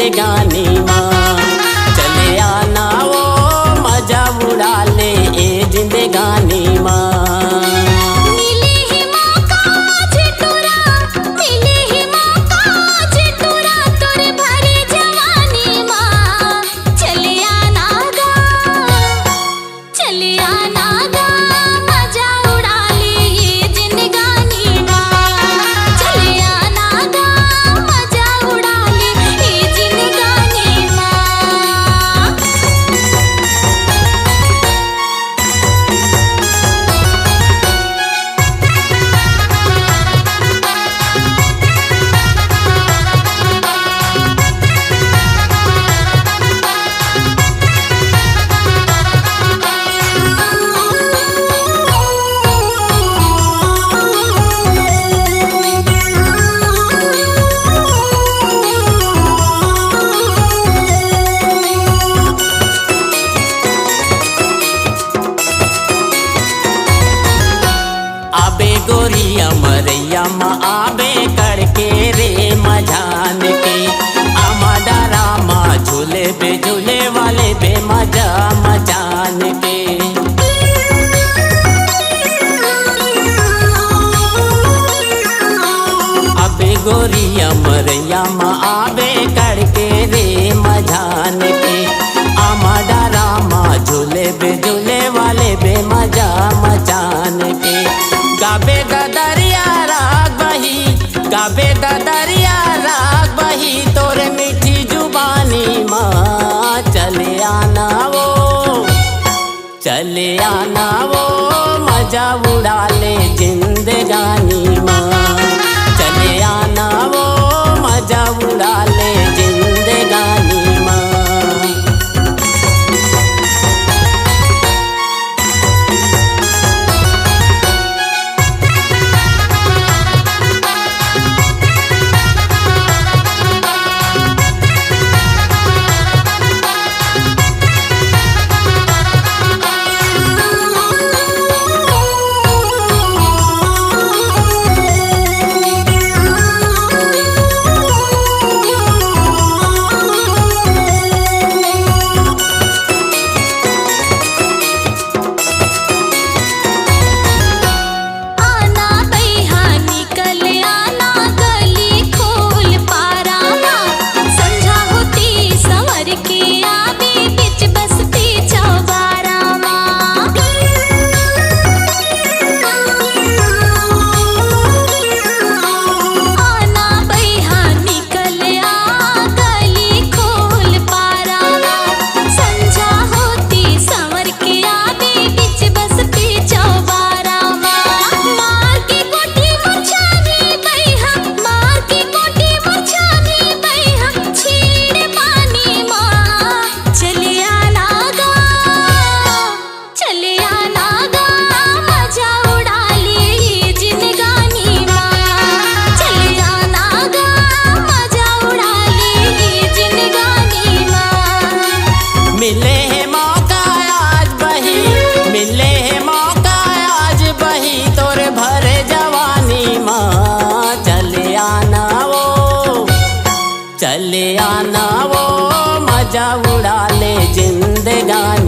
जिंदगानी माँ। चले आना वो मजा उड़ा ले ए जिंदगानी माँ। गोरिया मरैया माँ आबे करके रे मजान के। आमा डरा माँ झूले बे झूले वाले बे मजा मचान के। अबे गोरिया मरैया माँ आबे करके रे मजान के। आमा डरा माँ झूले बे झूले वाले बे मजा मचान के। गाबे दरिया राग बही, गाबे दरिया राग बही तोरे मीठी जुबानी माँ। चले आना वो, चले आना वो मजा उड़ा ले जिंदगानी माँ। चले आना वो मजा उड़ा ले जिंदगानी माँ। मिले है मौका आज बही, मिले है मौका आज बही तोरे भरे जवानी माँ। चले आना वो, चले आना वो मजा उड़ा ले जिंदगानी।